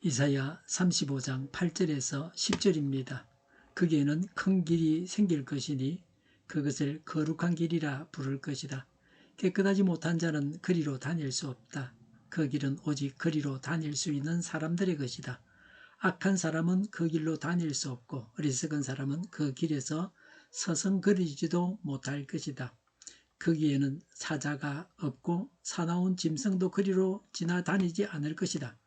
이사야 35장 8절에서 10절입니다. 거기에는 큰 길이 생길 것이니 그것을 거룩한 길이라 부를 것이다. 깨끗하지 못한 자는 그리로 다닐 수 없다. 그 길은 오직 그리로 다닐 수 있는 사람들의 것이다. 악한 사람은 그 길로 다닐 수 없고 어리석은 사람은 그 길에서 서성거리지도 못할 것이다. 거기에는 사자가 없고 사나운 짐승도 그리로 지나다니지 않을 것이다.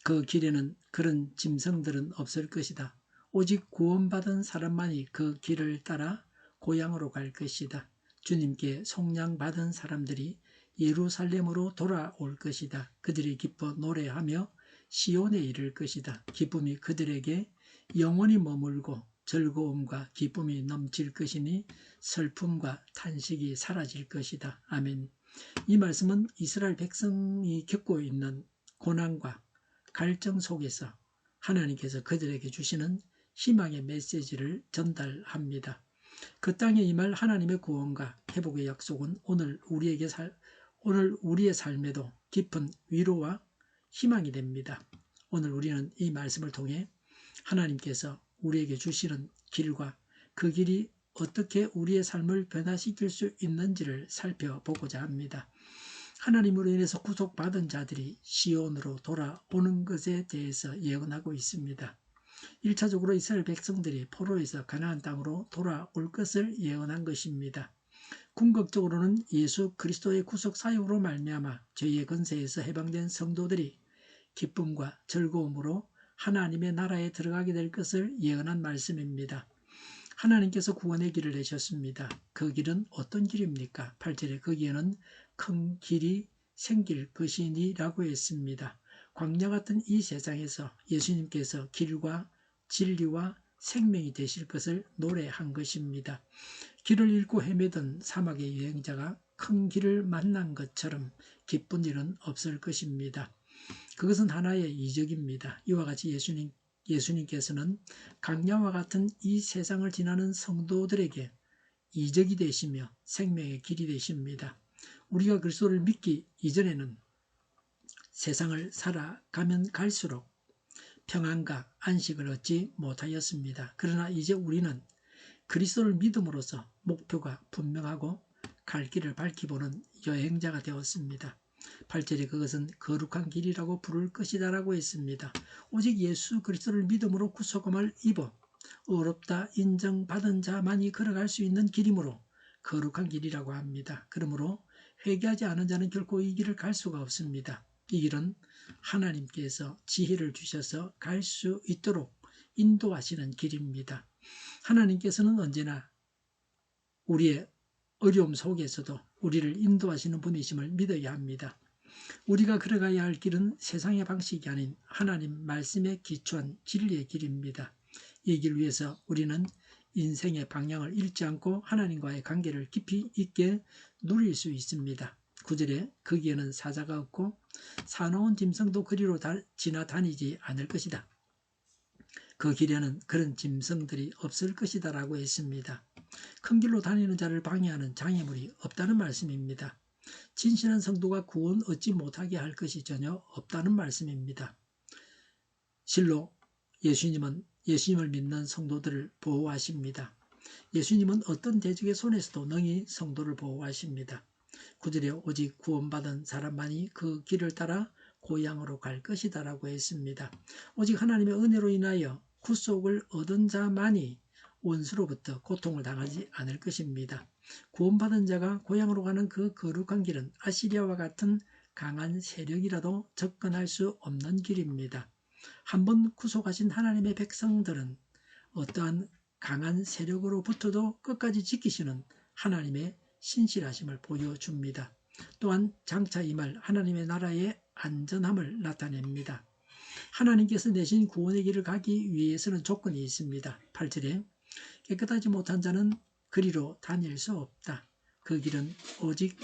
그 길에는 그런 짐승들은 없을 것이다. 오직 구원받은 사람만이 그 길을 따라 고향으로 갈 것이다. 주님께 속량받은 사람들이 예루살렘으로 돌아올 것이다. 그들이 기뻐 노래하며 시온에 이를 것이다. 기쁨이 그들에게 영원히 머물고 즐거움과 기쁨이 넘칠 것이니 슬픔과 탄식이 사라질 것이다. 아멘. 이 말씀은 이스라엘 백성이 겪고 있는 고난과 갈증 속에서 하나님께서 그들에게 주시는 희망의 메시지를 전달합니다. 그 땅에 임할 하나님의 구원과 회복의 약속은 오늘 우리의 삶에도 깊은 위로와 희망이 됩니다. 오늘 우리는 이 말씀을 통해 하나님께서 우리에게 주시는 길과 그 길이 어떻게 우리의 삶을 변화시킬 수 있는지를 살펴보고자 합니다. 하나님으로 인해서 구속받은 자들이 시온으로 돌아오는 것에 대해서 예언하고 있습니다. 1차적으로 이스라엘 백성들이 포로에서 가나안 땅으로 돌아올 것을 예언한 것입니다. 궁극적으로는 예수 그리스도의 구속 사역으로 말미암아 죄의 권세에서 해방된 성도들이 기쁨과 즐거움으로 하나님의 나라에 들어가게 될 것을 예언한 말씀입니다. 하나님께서 구원의 길을 내셨습니다. 그 길은 어떤 길입니까? 8절에 거기에는 큰 길이 생길 것이니 라고 했습니다. 광야 같은 이 세상에서 예수님께서 길과 진리와 생명이 되실 것을 노래한 것입니다. 길을 잃고 헤매던 사막의 여행자가 큰 길을 만난 것처럼 기쁜 일은 없을 것입니다. 그것은 하나의 이적입니다. 이와 같이 예수님께서는 광야와 같은 이 세상을 지나는 성도들에게 이적이 되시며 생명의 길이 되십니다. 우리가 그리스도를 믿기 이전에는 세상을 살아가면 갈수록 평안과 안식을 얻지 못하였습니다. 그러나 이제 우리는 그리스도를 믿음으로써 목표가 분명하고 갈 길을 밝히보는 여행자가 되었습니다. 8절에 그것은 거룩한 길이라고 부를 것이다 라고 했습니다. 오직 예수 그리스도를 믿음으로 구속함을 입어 의롭다 인정받은 자만이 걸어갈 수 있는 길이므로 거룩한 길이라고 합니다. 그러므로 회개하지 않은 자는 결코 이 길을 갈 수가 없습니다. 이 길은 하나님께서 지혜를 주셔서 갈 수 있도록 인도하시는 길입니다. 하나님께서는 언제나 우리의 어려움 속에서도 우리를 인도하시는 분이심을 믿어야 합니다. 우리가 걸어가야 할 길은 세상의 방식이 아닌 하나님 말씀에 기초한 진리의 길입니다. 이 길 위에서 우리는 인생의 방향을 잃지 않고 하나님과의 관계를 깊이 있게 누릴 수 있습니다. 9절에 거기에는 사자가 없고 사나운 짐승도 그리로 지나다니지 않을 것이다. 그 길에는 그런 짐승들이 없을 것이다 라고 했습니다. 큰 길로 다니는 자를 방해하는 장애물이 없다는 말씀입니다. 진실한 성도가 구원 얻지 못하게 할 것이 전혀 없다는 말씀입니다. 실로 예수님을 믿는 성도들을 보호하십니다. 예수님은 어떤 대적의 손에서도 능히 성도를 보호하십니다. 9절에 오직 구원받은 사람만이 그 길을 따라 고향으로 갈 것이다 라고 했습니다. 오직 하나님의 은혜로 인하여 구속을 얻은 자만이 원수로부터 고통을 당하지 않을 것입니다. 구원받은 자가 고향으로 가는 그 거룩한 길은 아시리아와 같은 강한 세력이라도 접근할 수 없는 길입니다. 한번 구속하신 하나님의 백성들은 어떠한 강한 세력으로부터도 끝까지 지키시는 하나님의 신실하심을 보여줍니다. 또한 장차 임할 하나님의 나라의 안전함을 나타냅니다. 하나님께서 내신 구원의 길을 가기 위해서는 조건이 있습니다. 8절에 깨끗하지 못한 자는 그리로 다닐 수 없다. 그 길은 오직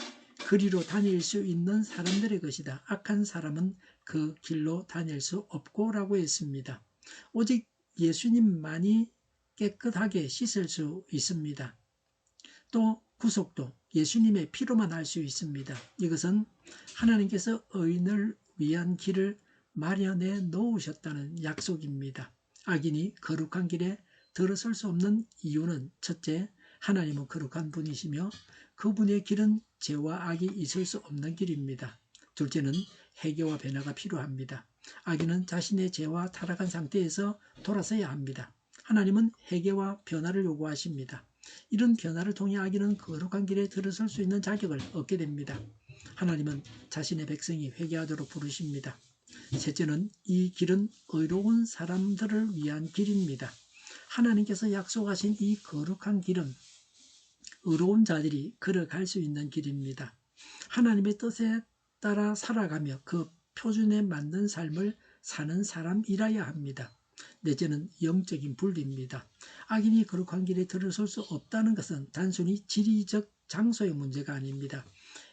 그리로 다닐 수 있는 사람들의 것이다. 악한 사람은 그 길로 다닐 수 없고 라고 했습니다. 오직 예수님만이 깨끗하게 씻을 수 있습니다. 또 구속도 예수님의 피로만 할 수 있습니다. 이것은 하나님께서 의인을 위한 길을 마련해 놓으셨다는 약속입니다. 악인이 거룩한 길에 들어설 수 없는 이유는 첫째, 하나님은 거룩한 분이시며 그분의 길은 죄와 악이 있을 수 없는 길입니다. 둘째는 회개와 변화가 필요합니다. 악인은 자신의 죄와 타락한 상태에서 돌아서야 합니다. 하나님은 회개와 변화를 요구하십니다. 이런 변화를 통해 악인은 거룩한 길에 들어설 수 있는 자격을 얻게 됩니다. 하나님은 자신의 백성이 회개하도록 부르십니다. 셋째는 이 길은 의로운 사람들을 위한 길입니다. 하나님께서 약속하신 이 거룩한 길은 의로운 자들이 걸어갈 수 있는 길입니다. 하나님의 뜻에 따라 살아가며 그 표준에 맞는 삶을 사는 사람이라야 합니다. 넷째는 영적인 분리입니다. 악인이 거룩한 길에 들어설 수 없다는 것은 단순히 지리적 장소의 문제가 아닙니다.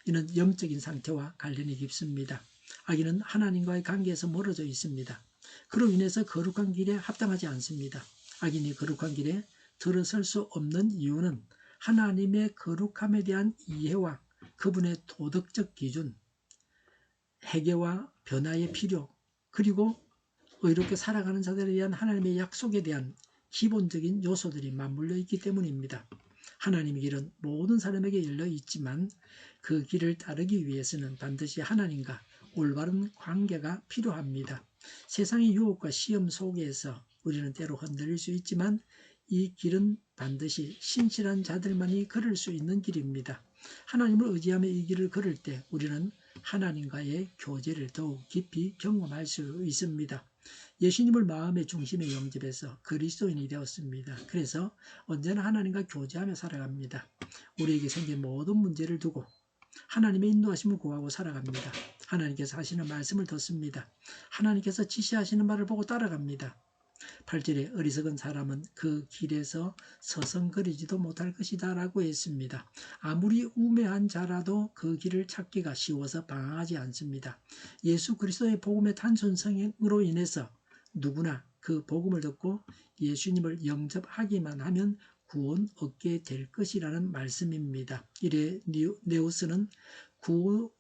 이는 영적인 상태와 관련이 깊습니다. 악인은 하나님과의 관계에서 멀어져 있습니다. 그로 인해서 거룩한 길에 합당하지 않습니다. 악인이 거룩한 길에 들어설 수 없는 이유는 하나님의 거룩함에 대한 이해와 그분의 도덕적 기준, 회개와 변화의 필요, 그리고 의롭게 살아가는 자들에 대한 하나님의 약속에 대한 기본적인 요소들이 맞물려 있기 때문입니다. 하나님의 길은 모든 사람에게 열려 있지만 그 길을 따르기 위해서는 반드시 하나님과 올바른 관계가 필요합니다. 세상의 유혹과 시험 속에서 우리는 때로 흔들릴 수 있지만 이 길은 반드시 신실한 자들만이 걸을 수 있는 길입니다. 하나님을 의지하며 이 길을 걸을 때 우리는 하나님과의 교제를 더욱 깊이 경험할 수 있습니다. 예수님을 마음의 중심에 영접해서 그리스도인이 되었습니다. 그래서 언제나 하나님과 교제하며 살아갑니다. 우리에게 생긴 모든 문제를 두고 하나님의 인도하심을 구하고 살아갑니다. 하나님께서 하시는 말씀을 듣습니다. 하나님께서 지시하시는 말을 보고 따라갑니다. 8절에 어리석은 사람은 그 길에서 서성거리지도 못할 것이다 라고 했습니다. 아무리 우매한 자라도 그 길을 찾기가 쉬워서 방황하지 않습니다. 예수 그리스도의 복음의 단순성으로 인해서 누구나 그 복음을 듣고 예수님을 영접하기만 하면 구원 얻게 될 것이라는 말씀입니다. 이래 네오스는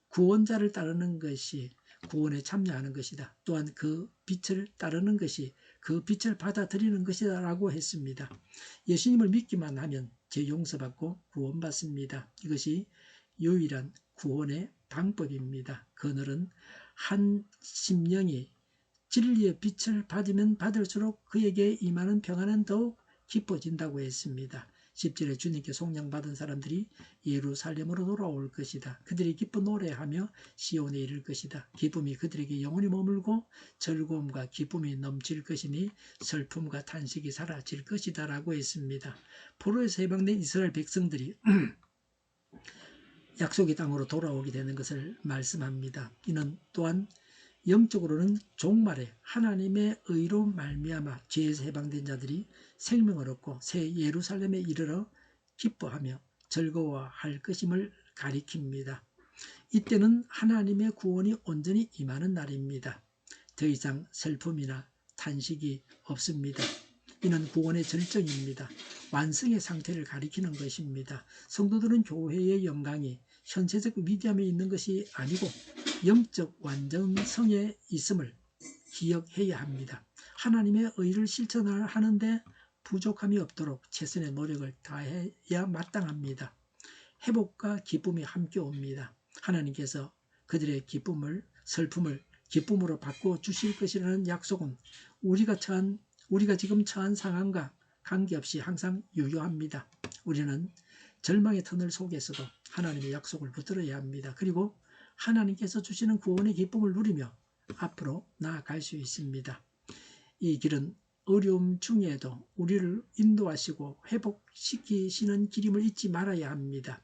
구원자를 따르는 것이 구원에 참여하는 것이다. 또한 그 빛을 따르는 것이 그 빛을 받아들이는 것이다 라고 했습니다. 예수님을 믿기만 하면 죄 용서받고 구원받습니다. 이것이 유일한 구원의 방법입니다. 그늘은 한 심령이 진리의 빛을 받으면 받을수록 그에게 임하는 평안은 더욱 깊어진다고 했습니다. 10절에 주님께 속량받은 사람들이 예루살렘으로 돌아올 것이다. 그들이 기뻐 노래하며 시온에 이를 것이다. 기쁨이 그들에게 영원히 머물고 즐거움과 기쁨이 넘칠 것이니 슬픔과 탄식이 사라질 것이다 라고 했습니다. 포로에서 해방된 이스라엘 백성들이 약속의 땅으로 돌아오게 되는 것을 말씀합니다. 이는 또한 영적으로는 종말에 하나님의 의로 말미암아 죄에서 해방된 자들이 생명을 얻고 새 예루살렘에 이르러 기뻐하며 즐거워할 것임을 가리킵니다. 이때는 하나님의 구원이 온전히 임하는 날입니다. 더 이상 슬픔이나 탄식이 없습니다. 이는 구원의 절정입니다. 완성의 상태를 가리키는 것입니다. 성도들은 교회의 영광이 현세적 위대함에 있는 것이 아니고 영적 완전성에 있음을 기억해야 합니다. 하나님의 의를 실천하는데 부족함이 없도록 최선의 노력을 다해야 마땅합니다. 회복과 기쁨이 함께 옵니다. 하나님께서 그들의 슬픔을 기쁨으로 바꿔 주실 것이라는 약속은 우리가 지금 처한 상황과 관계없이 항상 유효합니다. 우리는 절망의 터널 속에서도 하나님의 약속을 붙들어야 합니다. 그리고 하나님께서 주시는 구원의 기쁨을 누리며 앞으로 나아갈 수 있습니다. 이 길은 어려움 중에도 우리를 인도하시고 회복시키시는 길임을 잊지 말아야 합니다.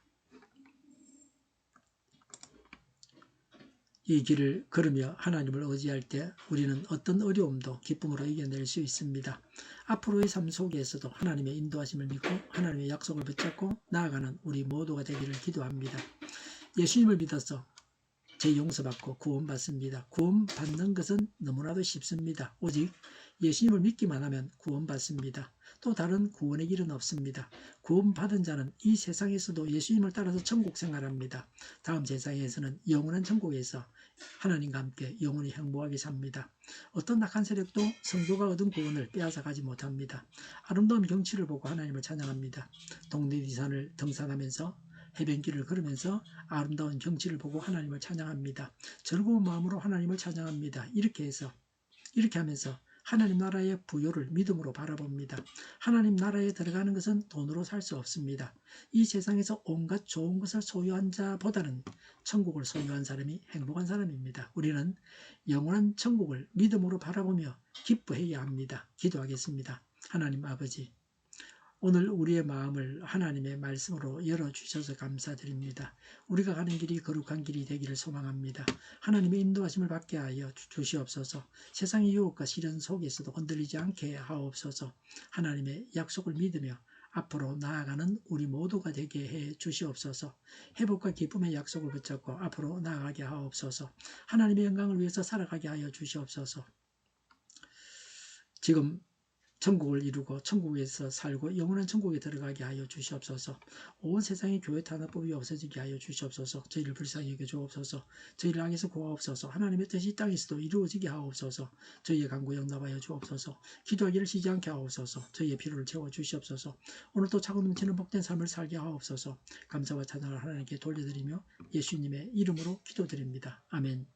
이 길을 걸으며 하나님을 의지할 때 우리는 어떤 어려움도 기쁨으로 이겨낼 수 있습니다. 앞으로의 삶 속에서도 하나님의 인도하심을 믿고 하나님의 약속을 붙잡고 나아가는 우리 모두가 되기를 기도합니다. 예수님을 믿어서 죄 용서받고 구원받습니다. 구원받는 것은 너무나도 쉽습니다. 오직 예수님을 믿기만 하면 구원받습니다. 또 다른 구원의 길은 없습니다. 구원받은 자는 이 세상에서도 예수님을 따라서 천국 생활합니다. 다음 세상에서는 영원한 천국에서 하나님과 함께 영원히 행복하게 삽니다. 어떤 악한 세력도 성도가 얻은 구원을 빼앗아가지 못합니다. 아름다운 경치를 보고 하나님을 찬양합니다. 동네디산을 등산하면서 해변길을 걸으면서 아름다운 경치를 보고 하나님을 찬양합니다. 즐거운 마음으로 하나님을 찬양합니다. 이렇게 하면서 하나님 나라의 부요를 믿음으로 바라봅니다. 하나님 나라에 들어가는 것은 돈으로 살 수 없습니다. 이 세상에서 온갖 좋은 것을 소유한 자보다는 천국을 소유한 사람이 행복한 사람입니다. 우리는 영원한 천국을 믿음으로 바라보며 기뻐해야 합니다. 기도하겠습니다. 하나님 아버지, 오늘 우리의 마음을 하나님의 말씀으로 열어주셔서 감사드립니다. 우리가 가는 길이 거룩한 길이 되기를 소망합니다. 하나님의 인도하심을 받게 하여 주시옵소서. 세상의 유혹과 시련 속에서도 흔들리지 않게 하옵소서. 하나님의 약속을 믿으며 앞으로 나아가는 우리 모두가 되게 해 주시옵소서. 회복과 기쁨의 약속을 붙잡고 앞으로 나아가게 하옵소서. 하나님의 영광을 위해서 살아가게 하여 주시옵소서. 지금 천국을 이루고 천국에서 살고 영원한 천국에 들어가게 하여 주시옵소서. 온 세상의 교회 탄압법이 없어지게 하여 주시옵소서. 저희를 불쌍히 여겨 주옵소서. 저희를 악에서 구하옵소서. 하나님의 뜻이 땅에서도 이루어지게 하옵소서. 저희의 간구 응답하여 주옵소서. 기도하기를 쉬지 않게 하옵소서. 저희의 필요를 채워 주시옵소서. 오늘도 차고 넘치는 복된 삶을 살게 하옵소서. 감사와 찬양을 하나님께 돌려드리며 예수님의 이름으로 기도드립니다. 아멘.